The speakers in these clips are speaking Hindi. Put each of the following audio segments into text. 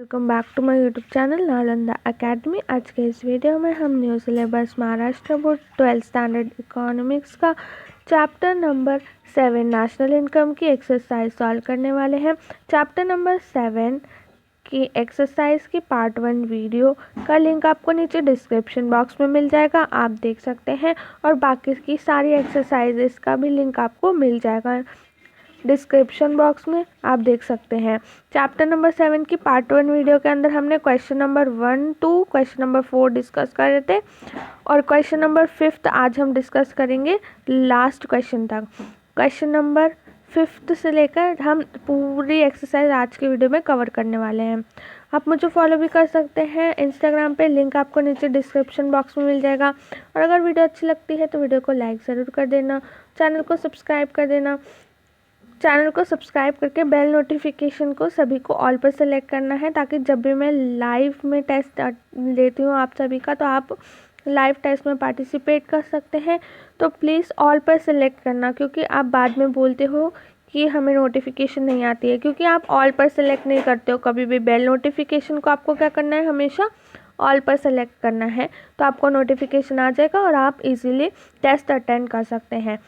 Welcome back to my YouTube channel Nalanda academy. आज के इस वीडियो में हम new syllabus Maharashtra board 12th standard economics का चैप्टर नंबर 7 नेशनल इनकम की एक्सरसाइज सॉल्व करने वाले हैं। चैप्टर नंबर 7 की एक्सरसाइज की पार्ट 1 वीडियो का लिंक आपको नीचे डिस्क्रिप्शन बॉक्स में मिल जाएगा, आप देख सकते हैं। और बाकी की सारी एक्सरसाइजेस का भी लिंक आपको मिल जाएगा डिस्क्रिप्शन बॉक्स में, आप देख सकते हैं। चैप्टर नंबर 7 की पार्ट 1 वीडियो के अंदर हमने question number 1 to question number 4 discuss कर रहे थे और क्वेश्चन नंबर 5 आज हम डिस्कस करेंगे लास्ट क्वेश्चन तक। क्वेश्चन नंबर 5 से लेकर हम पूरी एक्सरसाइज आज की वीडियो में कवर करने वाले हैं। आप मुझे फॉलो भी कर सकते हैं इंस्टाग्राम पे, लिंक आपको नीचे डिस्क्रिप्शन बॉक्स में मिल जाएगा। और अगर वीडियो अच्छी लगती है तो वीडियो को लाइक ज़रूर कर देना, चैनल को सब्सक्राइब कर देना। चैनल को सब्सक्राइब करके बेल नोटिफिकेशन को सभी को ऑल पर सेलेक्ट करना है, ताकि जब भी मैं लाइव में टेस्ट लेती हूँ आप सभी का, तो आप लाइव टेस्ट में पार्टिसिपेट कर सकते हैं। तो प्लीज़ ऑल पर सेलेक्ट करना, क्योंकि आप बाद में बोलते हो कि हमें नोटिफिकेशन नहीं आती है, क्योंकि आप ऑल पर सेलेक्ट नहीं करते हो कभी भी। बेल नोटिफिकेशन को आपको क्या करना है, हमेशा ऑल पर सेलेक्ट करना है, तो आपको नोटिफिकेशन आ जाएगा और आप इजीली टेस्ट अटेंड कर सकते हैं।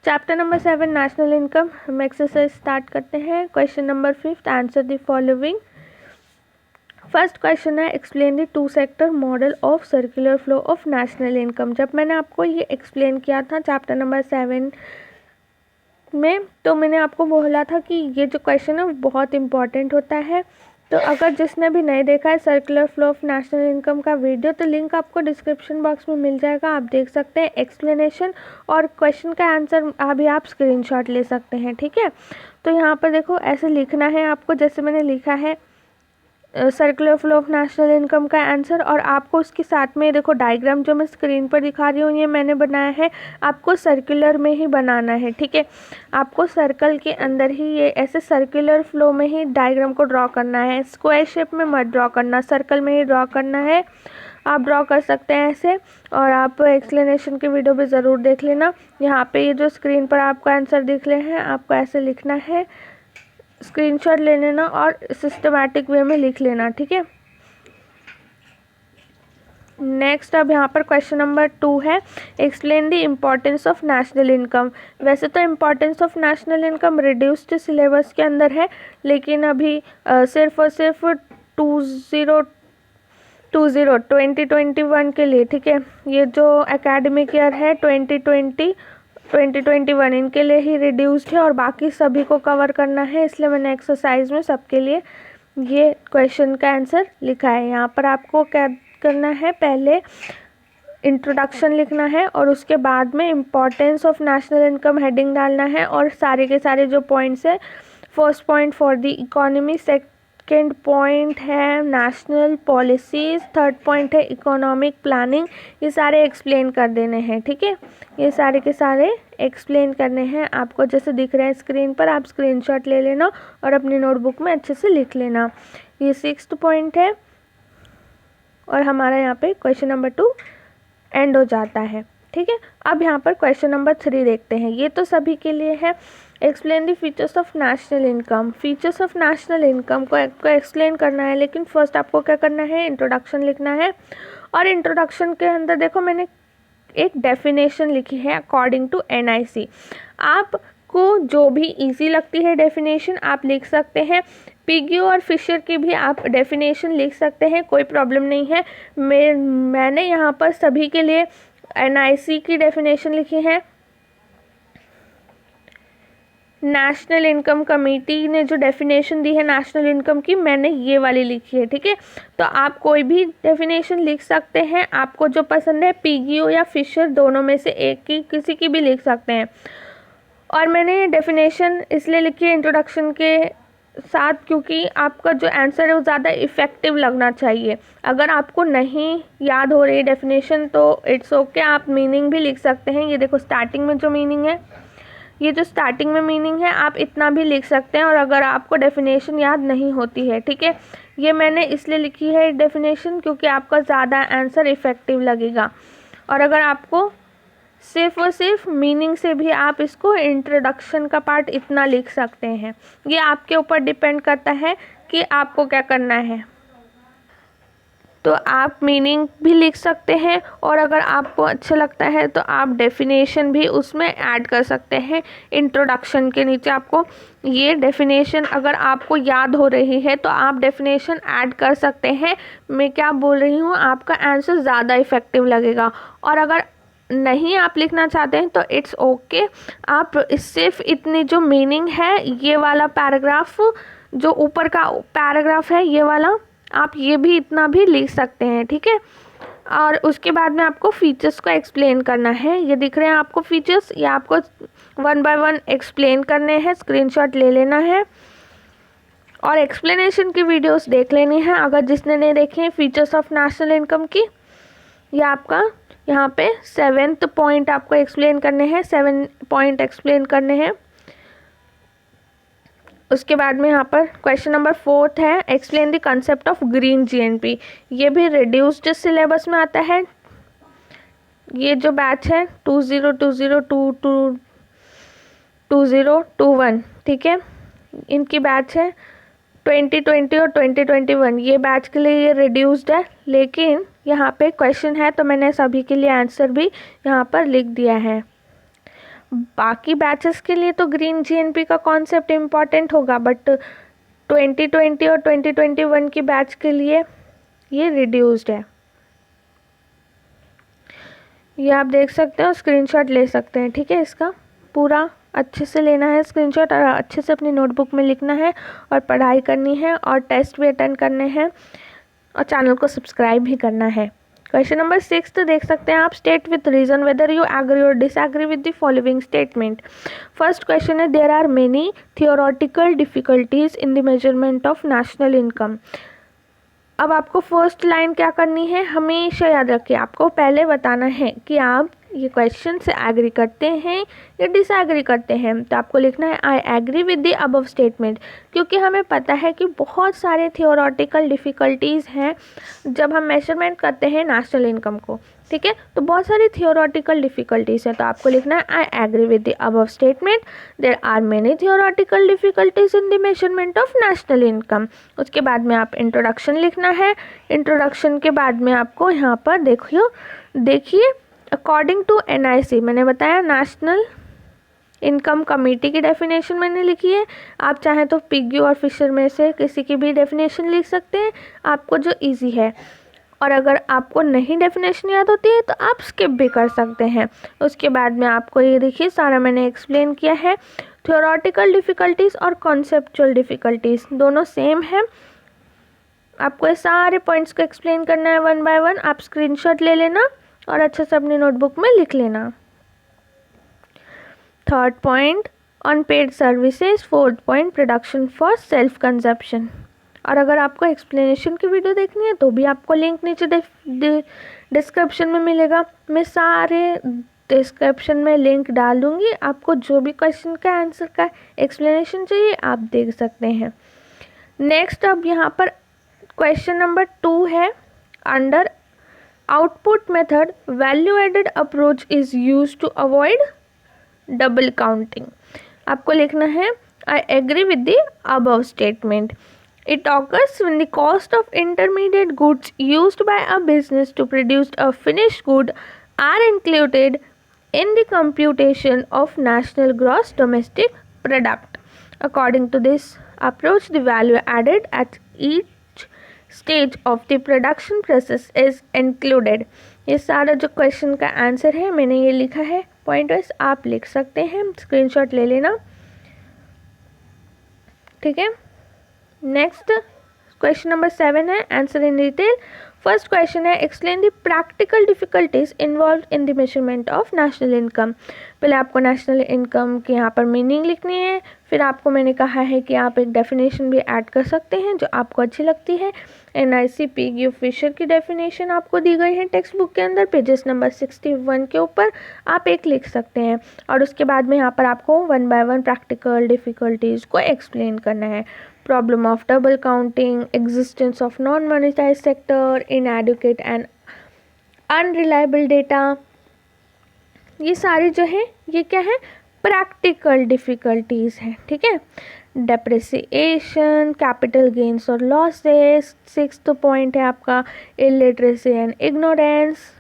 चैप्टर नंबर 7 नेशनल इनकम, हम एक्सरसाइज स्टार्ट करते हैं। Question number 5, answer the following. First question है, explain the two sector model of circular flow of national income. जब मैंने आपको ये एक्सप्लेन किया था चैप्टर नंबर 7 में, तो मैंने आपको बोला था कि ये जो क्वेश्चन है वो बहुत इंपॉर्टेंट होता है। तो अगर जिसने भी नहीं देखा है circular flow of national income का वीडियो, तो लिंक आपको डिस्क्रिप्शन बॉक्स में मिल जाएगा, आप देख सकते हैं। एक्सप्लेनेशन और क्वेश्चन का आंसर अभी आप स्क्रीनशॉट ले सकते हैं, ठीक है। तो यहाँ पर देखो ऐसे लिखना है आपको, जैसे मैंने लिखा है circular flow of national income का आंसर। और आपको उसके साथ में देखो डायग्राम जो मैं स्क्रीन पर दिखा रही हूँ ये मैंने बनाया है, आपको सर्कुलर में ही बनाना है, ठीक है। आपको सर्कल के अंदर ही ये ऐसे सर्कुलर फ्लो में ही डायग्राम को ड्रॉ करना है, स्क्वायर शेप में मत ड्रॉ करना, सर्कल में ही ड्रॉ करना है। आप ड्रॉ कर सकते हैं ऐसे, और आप एक्सप्लेनेशन की वीडियो भी ज़रूर देख लेना। यहाँ पे ये जो स्क्रीन पर आपको आंसर दिख रहे हैं, आपको ऐसे लिखना है, स्क्रीनशॉट ले लेना और सिस्टमैटिक वे में लिख लेना, ठीक है। नेक्स्ट अब यहाँ पर क्वेश्चन नंबर 2 है, explain the importance of national income. वैसे तो importance of national income reduced syllabus के अंदर है, लेकिन अभी सिर्फ और सिर्फ 2021 के लिए, ठीक है। ये जो एकेडमिक ईयर है 2021 इनके लिए ही रिड्यूस्ड है और बाकी सभी को कवर करना है, इसलिए मैंने एक्सरसाइज में सबके लिए ये क्वेश्चन का आंसर लिखा है। यहाँ पर आपको क्या करना है, पहले इंट्रोडक्शन लिखना है और उसके बाद में importance of national income heading डालना है, और सारे के सारे जो पॉइंट्स है, first point for the economy, second point है नेशनल पॉलिसीज़, थर्ड पॉइंट है इकोनॉमिक प्लानिंग, ये सारे एक्सप्लेन कर देने हैं, ठीक है। ये सारे के सारे एक्सप्लेन करने हैं आपको, जैसे दिख रहे हैं स्क्रीन पर, आप स्क्रीनशॉट ले लेना और अपनी नोटबुक में अच्छे से लिख लेना। ये 6th पॉइंट है और हमारा यहाँ पे क्वेश्चन नंबर 2 एंड हो जाता है, ठीक है। अब यहाँ पर क्वेश्चन नंबर 3 देखते हैं, ये तो सभी के लिए है। Explain the features of national income. Features of national income को एक्सप्लेन करना है, लेकिन फर्स्ट आपको क्या करना है, इंट्रोडक्शन लिखना है। और इंट्रोडक्शन के अंदर देखो मैंने एक डेफिनेशन लिखी है अकॉर्डिंग टू NIC। आपको जो भी इजी लगती है डेफिनेशन आप लिख सकते हैं। पिग्गी और फिशर की भी आप डेफिनेशन लिख सकते हैं, कोई प्रॉब्लम नहीं है। मैंने यहाँ पर सभी के लिए NIC की डेफिनेशन लिखी है। नेशनल इनकम कमेटी ने जो डेफिनेशन दी है नेशनल इनकम की, मैंने ये वाली लिखी है, ठीक है। तो आप कोई भी डेफिनेशन लिख सकते हैं, आपको जो पसंद है, पिग्गी या फिशर दोनों में से एक की, किसी की भी लिख सकते हैं। और मैंने ये डेफिनेशन इसलिए लिखी है इंट्रोडक्शन के साथ, क्योंकि आपका जो आंसर है वो ज़्यादा इफ़ेक्टिव लगना चाहिए। अगर आपको नहीं याद हो रही डेफिनेशन तो इट्स ओके, आप मीनिंग भी लिख सकते हैं। ये देखो स्टार्टिंग में जो मीनिंग है, ये जो स्टार्टिंग में मीनिंग है आप इतना भी लिख सकते हैं, और अगर आपको डेफिनेशन याद नहीं होती है, ठीक है। ये मैंने इसलिए लिखी है डेफिनेशन क्योंकि आपका ज़्यादा आंसर इफ़ेक्टिव लगेगा। और अगर आपको सिर्फ और सिर्फ मीनिंग से भी आप इसको इंट्रोडक्शन का पार्ट इतना लिख सकते हैं, ये आपके ऊपर डिपेंड करता है कि आपको क्या करना है। तो आप मीनिंग भी लिख सकते हैं, और अगर आपको अच्छा लगता है तो आप डेफिनेशन भी उसमें ऐड कर सकते हैं। इंट्रोडक्शन के नीचे आपको ये डेफिनेशन अगर आपको याद हो रही है तो आप डेफिनेशन ऐड कर सकते हैं। मैं क्या बोल रही हूँ, आपका आंसर ज़्यादा इफ़ेक्टिव लगेगा। और अगर नहीं आप लिखना चाहते हैं तो इट्स ओके, आप सिर्फ इतनी जो मीनिंग है, ये वाला पैराग्राफ जो ऊपर का पैराग्राफ है ये वाला, आप ये भी इतना भी लिख सकते हैं, ठीक है। और उसके बाद में आपको फीचर्स को एक्सप्लेन करना है। ये दिख रहे हैं आपको फीचर्स, ये आपको 1 बाय 1 एक्सप्लेन करने हैं। स्क्रीनशॉट ले लेना है और एक्सप्लेनेशन की वीडियोस देख लेनी है अगर जिसने नहीं देखी है फीचर्स ऑफ नेशनल इनकम की। ये आपका यहाँ पे 7th पॉइंट आपको एक्सप्लेन करने हैं, 7 पॉइंट एक्सप्लेन करने हैं। उसके बाद में यहाँ पर क्वेश्चन नंबर 4 है, explain the concept of green GNP. ये भी रिड्यूस्ड सिलेबस में आता है। ये जो बैच है 2021, ठीक है, इनकी बैच है 2020 और 2021। ये बैच के लिए ये रिड्यूस्ड है, लेकिन यहाँ पे क्वेश्चन है तो मैंने सभी के लिए आंसर भी यहाँ पर लिख दिया है। बाकी बैचेस के लिए तो ग्रीन जीएनपी का कॉन्सेप्ट इम्पॉर्टेंट होगा, बट 2020 और 2021 की बैच के लिए ये रिड्यूस्ड है। ये आप देख सकते हो, स्क्रीनशॉट ले सकते हैं, ठीक है। इसका पूरा अच्छे से लेना है स्क्रीनशॉट और अच्छे से अपनी नोटबुक में लिखना है और पढ़ाई करनी है और टेस्ट भी अटेंड करने हैं और चैनल को सब्सक्राइब भी करना है। क्वेश्चन नंबर 6 देख सकते हैं आप, state with reason whether you agree or disagree with the following statement. First question है, there are many theoretical difficulties in the measurement of national income. अब आपको फर्स्ट लाइन क्या करनी है, हमेशा याद रखिए, आपको पहले बताना है कि आप ये क्वेश्चन से एग्री करते हैं या डिसएग्री करते हैं। तो आपको लिखना है I agree with the above statement, क्योंकि हमें पता है कि बहुत सारे थियोरेटिकल डिफ़िकल्टीज़ हैं जब हम मेजरमेंट करते हैं नेशनल इनकम को, ठीक है। तो बहुत सारी थियोरेटिकल डिफ़िकल्टीज़ हैं, तो आपको लिखना है I agree with the above statement, there are many theoretical difficulties in the measurement of national income. उसके बाद में आप इंट्रोडक्शन लिखना है। इंट्रोडक्शन के बाद में आपको यहाँ पर देखिए अकॉर्डिंग टू NIC, मैंने बताया नेशनल इनकम कमेटी की डेफिनेशन मैंने लिखी है। आप चाहें तो पिग्गी और फिशर में से किसी की भी डेफिनेशन लिख सकते हैं, आपको जो इजी है। और अगर आपको नहीं डेफिनेशन याद होती है तो आप स्किप भी कर सकते हैं। उसके बाद में आपको ये देखिए सारा मैंने एक्सप्लेन किया है। थियोरेटिकल डिफ़िकल्टीज़ और कॉन्सेप्चुअल डिफ़िकल्टीज़ दोनों सेम है। आपको ये सारे पॉइंट्स को एक्सप्लेन करना है 1 बाय 1। आप स्क्रीनशॉट ले लेना और अच्छे से अपनी नोटबुक में लिख लेना। 3rd point unpaid services. 4th point production for self consumption. और अगर आपको एक्सप्लेनेशन की वीडियो देखनी है तो भी आपको लिंक नीचे डिस्क्रिप्शन में मिलेगा। मैं सारे डिस्क्रिप्शन में लिंक डाल दूँगी, आपको जो भी क्वेश्चन का आंसर का एक्सप्लेनेशन चाहिए आप देख सकते हैं। नेक्स्ट अब यहाँ पर क्वेश्चन नंबर 2 है, under output method value added approach is used to avoid double counting। आपको लिखना है I agree with the above statement। It occurs when the cost of intermediate goods used by a business to produce a finished good are included in the computation of national gross domestic product। According to this approach, the value added at each stage of the production process is included. ये सारा जो क्वेश्चन का आंसर है मैंने ये लिखा है पॉइंट वाइज, आप लिख सकते हैं, स्क्रीनशॉट ले लेना, ठीक है। नेक्स्ट क्वेश्चन नंबर 7 है, answer in detail. First question है, explain the practical difficulties involved in the measurement of national income. पहले आपको नेशनल इनकम की यहाँ पर मीनिंग लिखनी है, फिर आपको मैंने कहा है कि आप एक डेफिनेशन भी ऐड कर सकते हैं जो आपको अच्छी लगती है। NIC पिग्गी फिशर की डेफिनेशन आपको दी गई है टेक्स्ट बुक के अंदर, पेजेस नंबर 61 के ऊपर आप एक लिख सकते हैं। और उसके बाद में यहाँ पर आपको 1 बाय 1 प्रैक्टिकल डिफ़िकल्टीज़ को एक्सप्लेन करना है। Problem of double counting, existence of non monetise sector, inadequate and unreliable data, ये सारी जो है ये क्या है, प्रैक्टिकल डिफ़िकल्टीज़ है, ठीक है। डेप्रिसिएशन, कैपिटल गेन्स और लॉसेस। 6th पॉइंट है आपका इलिटरेसी एंड इग्नोरेंस।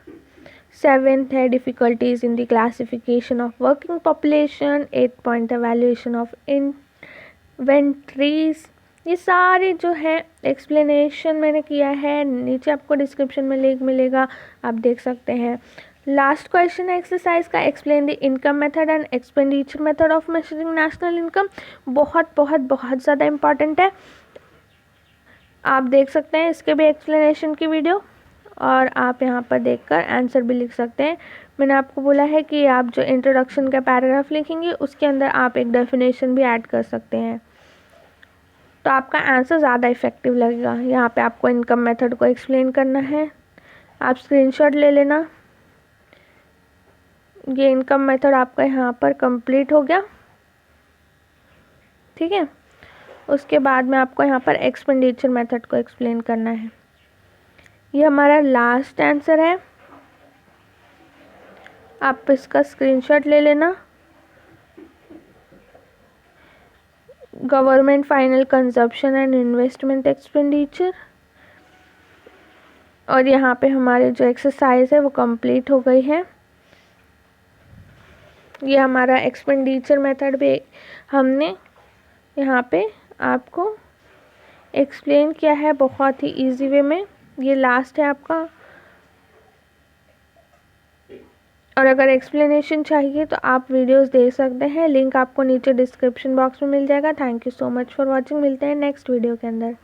7th है difficulties in the classification of working population. 8th point है वैल्यूएशन ऑफ इन्वेंट्रीज। ये सारे जो है एक्सप्लेनेशन मैंने किया है, नीचे आपको डिस्क्रिप्शन में लिंक मिलेगा, आप देख सकते हैं। लास्ट क्वेश्चन है एक्सरसाइज का, explain the income method and expenditure method of measuring national income. बहुत बहुत बहुत ज़्यादा इम्पॉर्टेंट है, आप देख सकते हैं इसके भी एक्सप्लेनेशन की वीडियो, और आप यहाँ पर देखकर आंसर भी लिख सकते हैं। मैंने आपको बोला है कि आप जो इंट्रोडक्शन का पैराग्राफ लिखेंगे उसके अंदर आप एक डेफिनेशन भी ऐड कर सकते हैं, तो आपका आंसर ज़्यादा इफेक्टिव लगेगा। यहाँ पे आपको इनकम मेथड को एक्सप्लेन करना है, आप स्क्रीनशॉट ले लेना। ये इनकम मेथड आपका यहाँ पर कंप्लीट हो गया, ठीक है। उसके बाद में आपको यहाँ पर एक्सपेंडिचर मेथड को एक्सप्लेन करना है। ये हमारा लास्ट आंसर है, आप इसका स्क्रीनशॉट ले लेना। Government final consumption and investment expenditure, और यहाँ पे हमारे जो एक्सरसाइज है वो कंप्लीट हो गई है। ये हमारा एक्सपेंडिचर मेथड भी हमने यहाँ पे आपको एक्सप्लेन किया है बहुत ही इजी वे में। ये लास्ट है आपका, और अगर एक्सप्लेनेशन चाहिए तो आप वीडियोस देख सकते हैं, लिंक आपको नीचे डिस्क्रिप्शन बॉक्स में मिल जाएगा। Thank you so much for watching, मिलते हैं नेक्स्ट वीडियो के अंदर।